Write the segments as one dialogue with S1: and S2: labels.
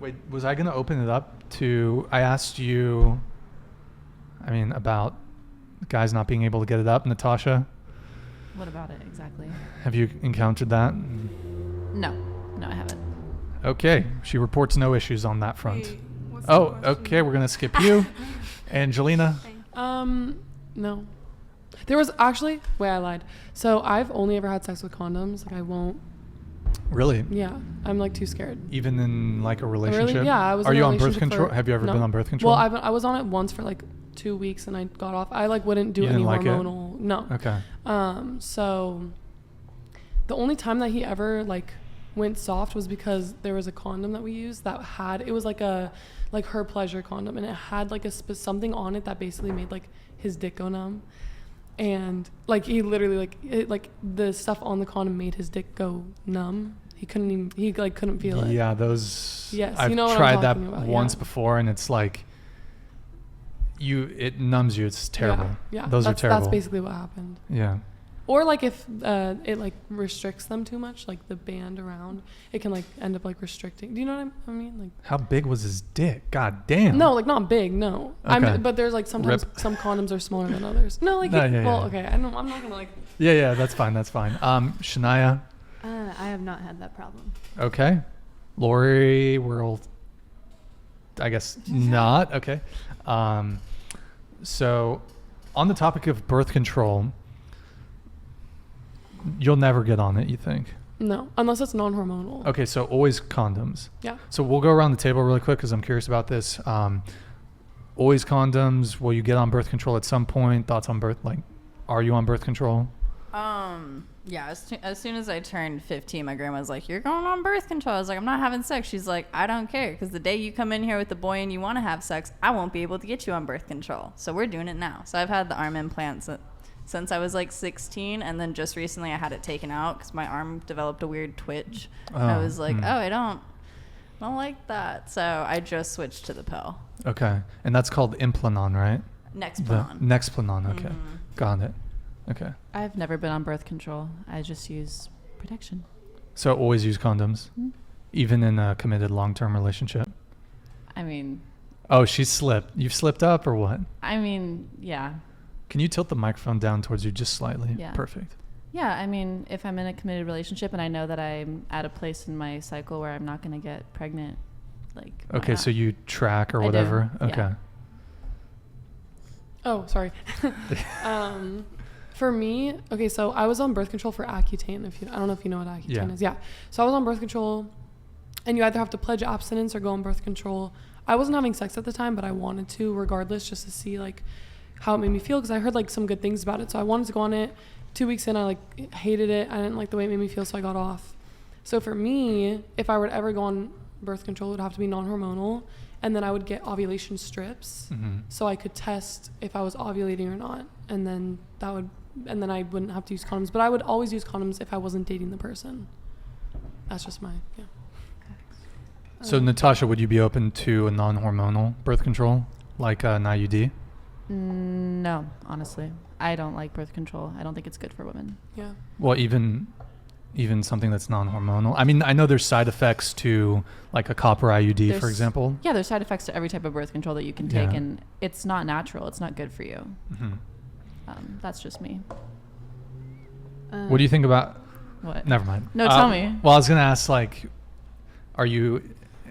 S1: Wait, was I going to open it up to... I asked you, about guys not being able to get it up, Natasha.
S2: What about it exactly?
S1: Have you encountered that?
S2: No, I haven't.
S1: Okay, she reports no issues on that front.
S3: Wait, what's
S1: Oh,
S3: the question?
S1: okay, we're going to skip you. Angelina?
S4: No. There was actually... Wait, I lied. So I've only ever had sex with condoms. Like, I won't...
S1: Really?
S4: Yeah. I'm, like, too scared.
S1: Even in, like, a relationship?
S4: Really? Yeah, I was
S1: Are
S4: in a
S1: you on birth
S4: relationship
S1: control?
S4: for-
S1: Have you ever
S4: no.
S1: been on birth control?
S4: Well, I was on it once for, like, 2 weeks, and I got off. I, like, wouldn't do
S1: You
S4: any
S1: didn't like it?
S4: hormonal... No.
S1: Okay.
S4: So the only time that he ever, like, went soft was because there was a condom that we used that had... It was, like, her pleasure condom, and it had, like, something on it that basically made, like, his dick go numb. And like he literally the stuff on the condom made his dick go numb. He couldn't feel it.
S1: Yeah, those...
S4: Yes,
S1: I've
S4: you know what
S1: tried
S4: I'm
S1: that
S4: talking about,
S1: once
S4: yeah.
S1: before, and it's like... It numbs you. It's terrible.
S4: Yeah,
S1: Those are terrible.
S4: That's basically what happened.
S1: Yeah.
S4: Or like if it like restricts them too much, like the band around, it can like end up like restricting. Do you know what I mean? Like,
S1: how big was his dick? God damn.
S4: no, like not big. No,
S1: Okay.
S4: but there's like sometimes
S1: Rip.
S4: some condoms are smaller than others. No, like okay. I'm not gonna like.
S1: Yeah, that's fine. Shania.
S3: I have not had that problem.
S1: Okay. Lori, I guess not. Okay. So on the topic of birth control, you'll never get on it, you think?
S4: No, unless it's non-hormonal.
S1: Okay, so always condoms.
S4: Yeah.
S1: So we'll go around the table really quick because I'm curious about this. Always condoms. Will you get on birth control at some point? Thoughts on birth? Like, are you on birth control?
S2: Yeah, as soon as I turned 15, my grandma was like, you're going on birth control. I was like, I'm not having sex. She's like, I don't care, because the day you come in here with a boy and you want to have sex, I won't be able to get you on birth control. So we're doing it now. So I've had the arm implants since I was like 16, and then just recently I had it taken out because my arm developed a weird twitch. I was like, I don't like that. So I just switched to the pill.
S1: Okay. And that's called Implanon, right?
S2: Nexplanon.
S1: Nexplanon, okay. Got it. Okay.
S2: I've never been on birth control. I just use protection.
S1: So always use condoms, even in a committed long-term relationship?
S2: I mean...
S1: Oh, she slipped. You've slipped up or what?
S2: I mean, yeah.
S1: Can you tilt the microphone down towards you just slightly?
S2: Yeah.
S1: Perfect.
S2: Yeah, I mean, if I'm in a committed relationship and I know that I'm at a place in my cycle where I'm not going to get pregnant, like...
S1: Okay, so you track or
S2: I
S1: whatever?
S2: do,
S1: Okay.
S2: yeah.
S4: Oh, sorry. For me, okay, so I was on birth control for Accutane. I don't know if you know what Accutane is. Yeah. So I was on birth control, and you either have to pledge abstinence or go on birth control. I wasn't having sex at the time, but I wanted to regardless, just to see like how it made me feel, because I heard like some good things about it. So I wanted to go on it. 2 weeks in, I like hated it. I didn't like the way it made me feel, so I got off. So for me, if I were to ever go on birth control, it would have to be non-hormonal, and then I would get ovulation strips, so I could test if I was ovulating or not, and then I wouldn't have to use condoms. But I would always use condoms if I wasn't dating the person. That's just yeah.
S1: So Natasha, would you be open to a non-hormonal birth control, like an IUD?
S2: No, honestly. I don't like birth control. I don't think it's good for women.
S4: Yeah.
S1: Well, even something that's non-hormonal. I mean, I know there's side effects to like a copper IUD, for example.
S2: Yeah, there's side effects to every type of birth control that you can take, and it's not natural. It's not good for you. That's just me.
S1: What do you think about...
S2: What?
S1: Never mind.
S2: No, tell me.
S1: Well, I was going to ask, like, are you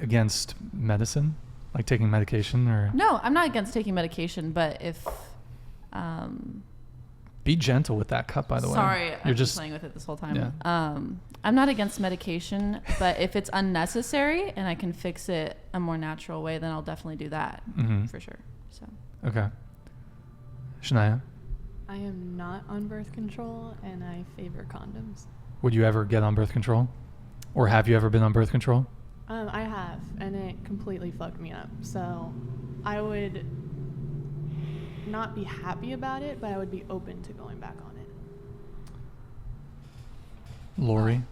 S1: against medicine? Like taking medication or...
S2: No, I'm not against taking medication, but if...
S1: Be gentle with that cup, by the way.
S2: Sorry, I've been playing with it this whole time.
S1: Yeah.
S2: I'm not against medication, but if it's unnecessary and I can fix it a more natural way, then I'll definitely do that for sure. So.
S1: Okay. Shania?
S3: I am not on birth control, and I favor condoms.
S1: Would you ever get on birth control? Or have you ever been on birth control?
S3: I have, and it completely fucked me up. So I would not be happy about it, but I would be open to going back on it.
S1: Lori?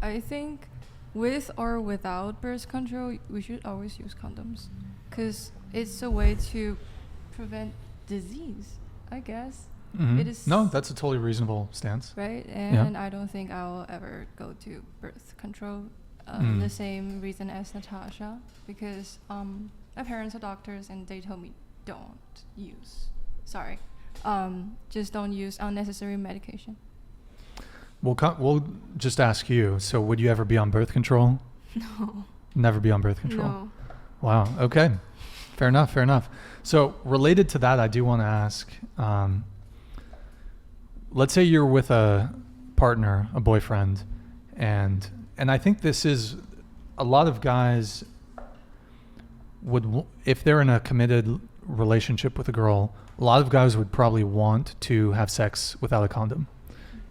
S5: I think with or without birth control, we should always use condoms, because it's a way to prevent disease, I guess. It is.
S1: No, that's a totally reasonable stance.
S5: Right? And I don't think I'll ever go to birth control the same reason as Natasha, because my parents are doctors and they told me just don't use unnecessary medication.
S1: We'll just ask you. So would you ever be on birth control?
S5: No.
S1: Never be on birth control?
S5: No.
S1: Wow. Okay. Fair enough. So related to that, I do want to ask, let's say you're with a partner, a boyfriend, and I think this is a lot of guys would, if they're in a committed relationship with a girl, a lot of guys would probably want to have sex without a condom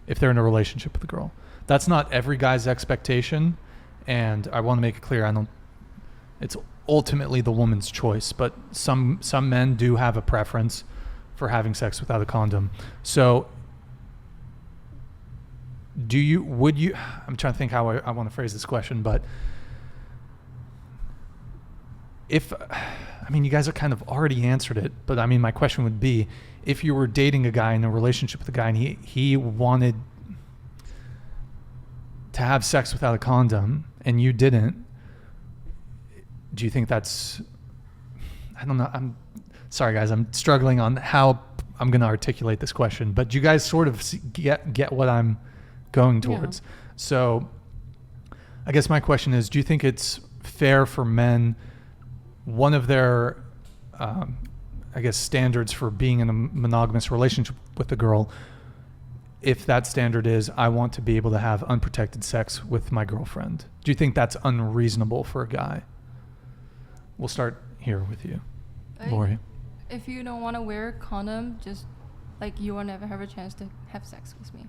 S1: if they're in a relationship with a girl. That's not every guy's expectation, and I want to make it clear, it's ultimately the woman's choice, but some men do have a preference for having sex without a condom. So I'm trying to think how I want to phrase this question, but you guys have kind of already answered it, but my question would be, if you were dating a guy, in a relationship with a guy, and he wanted to have sex without a condom and you didn't, do you think that's, I don't know, I'm sorry guys, I'm struggling on how I'm going to articulate this question, but you guys sort of get what I'm going towards. Yeah. So I guess my question is, do you think it's fair for men, one of their standards for being in a monogamous relationship with a girl, if that standard is, I want to be able to have unprotected sex with my girlfriend, do you think that's unreasonable for a guy? We'll start here with you, Lori.
S5: If you don't want to wear a condom, just you will never have a chance to have sex with me.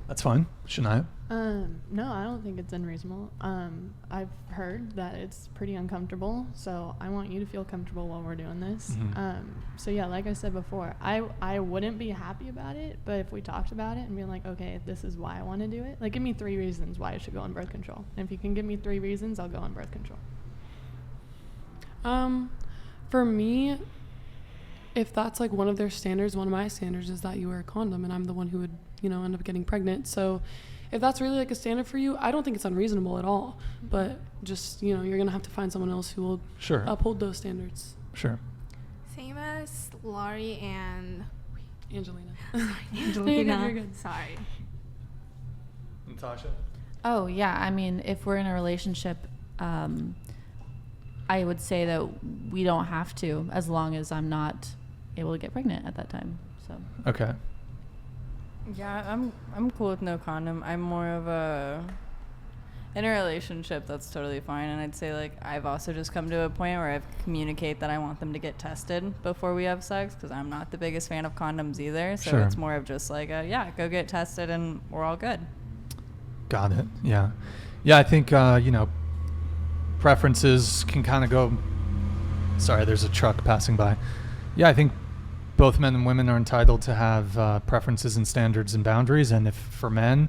S1: That's fine. Shania?
S3: No, I don't think it's unreasonable. I've heard that it's pretty uncomfortable, so I want you to feel comfortable while we're doing this. Mm-hmm. So yeah, like I said before, I wouldn't be happy about it, but if we talked about it and being like, okay, this is why I want to do it, give me 3 reasons why I should go on birth control. And if you can give me 3 reasons, I'll go on birth control.
S4: For me, if that's one of their standards, one of my standards is that you wear a condom, and I'm the one who would, end up getting pregnant. So if that's really a standard for you, I don't think it's unreasonable at all. But just, you're going to have to find someone else who will uphold those standards.
S1: Sure.
S6: Same as Laurie and
S4: Angelina.
S6: Angelina.
S4: You're good.
S6: Sorry.
S1: Natasha?
S2: Oh, yeah. If we're in a relationship, I would say that we don't have to, as long as I'm not able to get pregnant at that time. So.
S1: Okay.
S2: Yeah, I'm cool with no condom. I'm more of in a relationship, that's totally fine. And I'd say I've also just come to a point where I've communicate that I want them to get tested before we have sex, because I'm not the biggest fan of condoms either. So it's more of just go get tested and we're all good. Got it.
S1: Yeah. Yeah, I think, preferences can kind of go. Sorry, there's a truck passing by. Yeah, I think both men and women are entitled to have preferences and standards and boundaries. And if for men,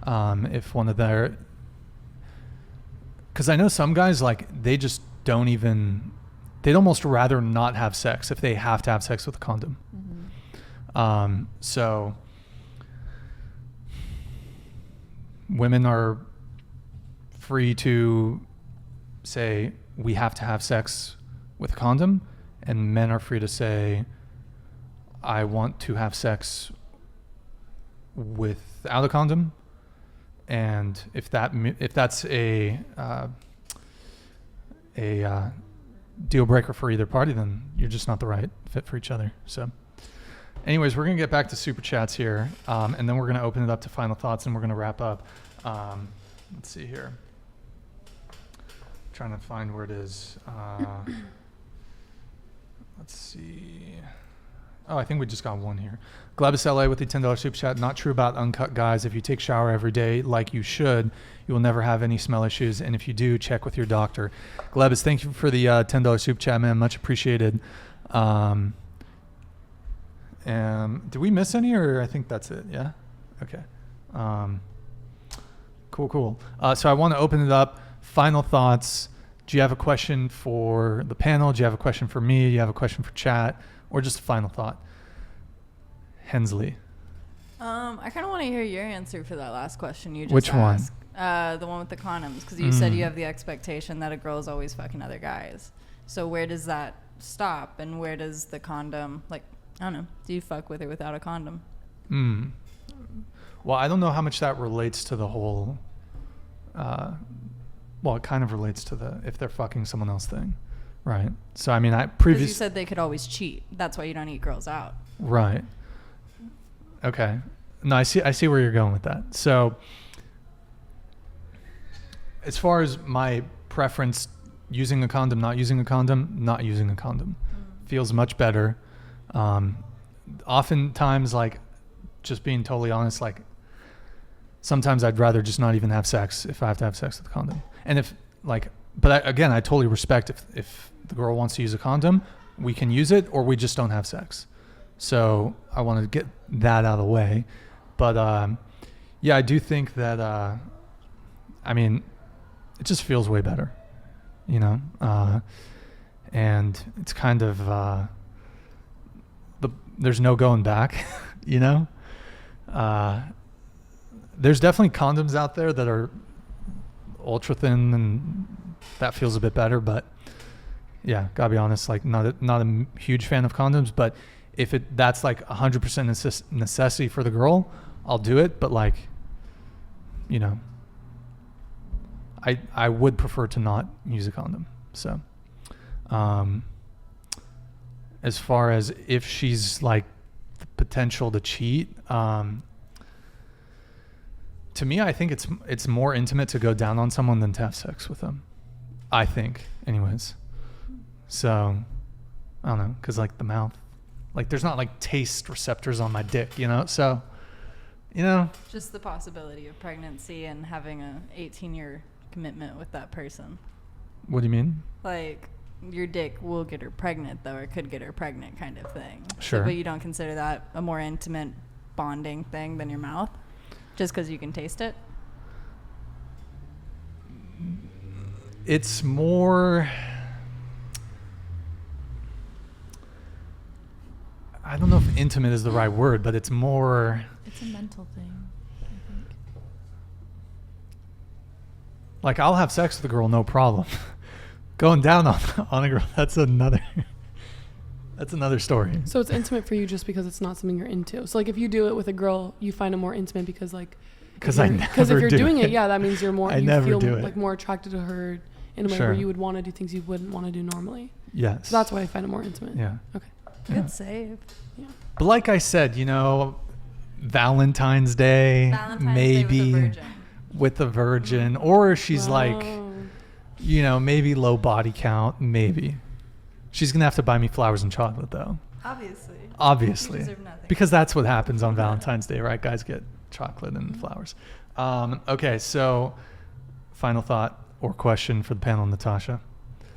S1: if one of their, because I know some guys they just don't even, they'd almost rather not have sex if they have to have sex with a condom. Mm-hmm. So women are free to say we have to have sex with a condom, and men are free to say I want to have sex without a condom. And if that's a deal breaker for either party, then you're just not the right fit for each other. So anyways, we're gonna get back to super chats here, and then we're gonna open it up to final thoughts, and we're gonna wrap up. Let's see here. Trying to find where it is. Let's see. Oh, I think we just got one here. Glebus LA with the $10 super chat. Not true about uncut guys. If you take shower every day like you should, you will never have any smell issues. And if you do, check with your doctor. Glebus, thank you for the $10 super chat, man. Much appreciated. Did we miss any, or I think that's it? Yeah? Okay. Cool. So I want to open it up. Final thoughts. Do you have a question for the panel? Do you have a question for me? Do you have a question for chat? Or just a final thought? Hensley.
S2: I kind of want to hear your answer for that last question you just
S1: Which
S2: asked. The one with the condoms, because you said you have the expectation that a girl is always fucking other guys. So where does that stop, and where does the condom, like, I don't know, do you fuck with her without a condom?
S1: Well, I don't know how much that relates to the whole, well, it kind of relates to the if they're fucking someone else thing, right? So, I mean,
S2: Because you said they could always cheat. That's why you don't eat girls out.
S1: Right. Okay. No, I see where you're going with that. So, as far as my preference, using a condom, not using a condom, not using a condom feels much better. Oftentimes, like, just being totally honest, like, sometimes I'd rather just not even have sex if I have to have sex with a condom. And if, like, but again, I totally respect if the girl wants to use a condom, we can use it, or we just don't have sex. So I want to get that out of the way. But yeah, I do think that, I mean, it just feels way better, you know? And it's kind of, there's no going back, you know? There's definitely condoms out there that are ultra thin, and that feels a bit better, but yeah, gotta be honest, like, not a huge fan of condoms, but if that's like 100% necessity for the girl, I'll do it. But, like, you know, I would prefer to not use a condom. So, as far as if she's like the potential to cheat, to me, I think it's more intimate to go down on someone than to have sex with them. I think, anyways. So, I don't know, because, like, the mouth, like, there's not like taste receptors on my dick, you know? So, you know,
S2: Just the possibility of pregnancy and having a 18-year commitment with that person.
S1: what do you mean?
S2: Like, your dick will get her pregnant, though, or could get her pregnant, kind of thing.
S1: Sure.
S2: So, but you don't consider that a more intimate bonding thing than your mouth, just because you can taste it?
S1: It's more, I don't know if intimate is the right word, but it's more,
S2: It's a mental thing, I think.
S1: like, I'll have sex with a girl, no problem. Going down on a girl, that's another story.
S4: So it's intimate for you just because it's not something you're into. So, like, if you do it with a girl, you find it more intimate because, like,
S1: Because I
S4: because
S1: never
S4: if you're
S1: do
S4: doing
S1: it,
S4: it, yeah, that means you're more.
S1: I
S4: you
S1: never
S4: feel
S1: do it.
S4: like more attracted to her in a way
S1: Sure.
S4: where you would want to do things you wouldn't want to do normally.
S1: Yes.
S4: So that's why I find it more intimate.
S1: Yeah.
S4: Okay.
S1: Yeah.
S2: Good save.
S4: Yeah.
S1: But like I said, you know, Valentine's Day, maybe with a virgin, or she's like,
S4: Wow.
S1: you know, maybe low body count, maybe. She's gonna have to buy me flowers and chocolate, though. Obviously,
S2: You deserve nothing.
S1: because that's what happens on Valentine's Day, right? Guys get chocolate and flowers. Okay, so final thought or question for the panel, Natasha.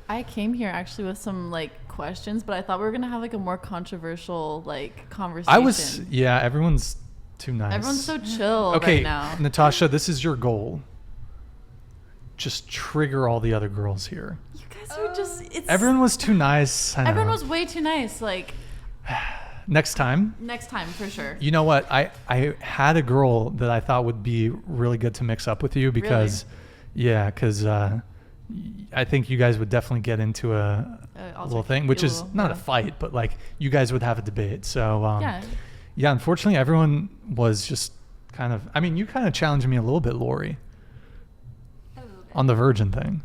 S7: I came here actually with some like questions, but I thought we were gonna have like a more controversial like conversation.
S1: Yeah, everyone's too nice.
S7: Everyone's so chill
S1: Okay,
S7: right now.
S1: Natasha, this is your goal. Just trigger all the other girls here.
S7: You guys are just. It's.
S1: Everyone was too nice. I know.
S7: Everyone was way too nice. Like
S1: Next time.
S7: next time for sure.
S1: You know what? I had a girl that I thought would be really good to mix up with you because, because I think you guys would definitely get into a little thing, which is not a fight, but like you guys would have a debate. So yeah, unfortunately, everyone was just kind of. I mean, you kind of challenged me a little bit, Lori, on the virgin thing.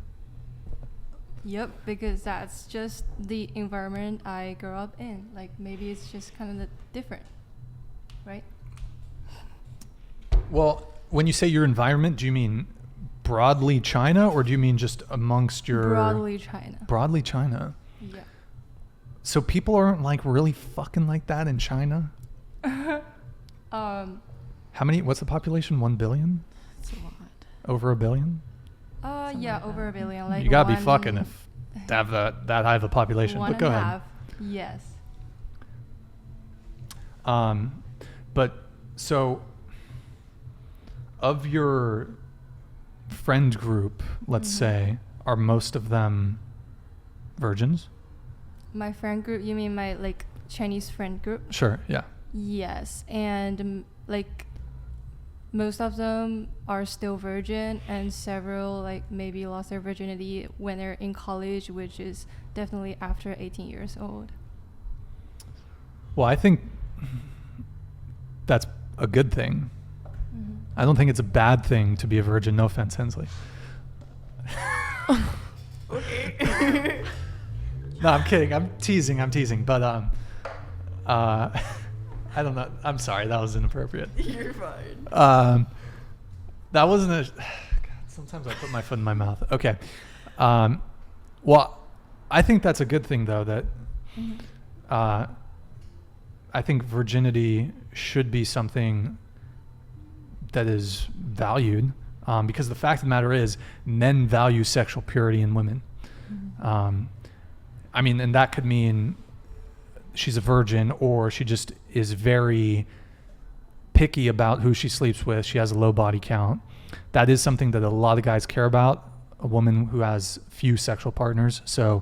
S5: Yep, because that's just the environment I grew up in. Like, maybe it's just kind of different, right?
S1: Well, when you say your environment, do you mean broadly China, or do you mean just amongst your...
S5: Broadly China.
S1: Broadly China.
S5: Yeah.
S1: So people aren't like really fucking like that in China? How many, what's the population? 1 billion?
S7: It's a lot.
S1: Over a billion?
S5: Yeah, over a billion. Like
S1: you gotta be fucking if to have that high of a population. But go ahead.
S5: Yes.
S1: But so of your friend group, let's say, are most of them virgins?
S5: My friend group, you mean my like Chinese friend group?
S1: Sure, yeah.
S5: Yes, and like most of them are still virgin, and several like maybe lost their virginity when they're in college, which is definitely after 18 years old.
S1: Well, I think that's a good thing. I don't think it's a bad thing to be a virgin. No offense, Hensley. Okay. No, I'm kidding. I'm teasing. But I don't know. I'm sorry. That was inappropriate.
S2: You're fine.
S1: That wasn't a. God, sometimes I put my foot in my mouth. Okay. Well, I think that's a good thing, though. That I think virginity should be something that is valued, because the fact of the matter is, men value sexual purity in women. I mean, and that could mean she's a virgin, or she just is very picky about who she sleeps with. She has a low body count. That is something that a lot of guys care about, a woman who has few sexual partners. So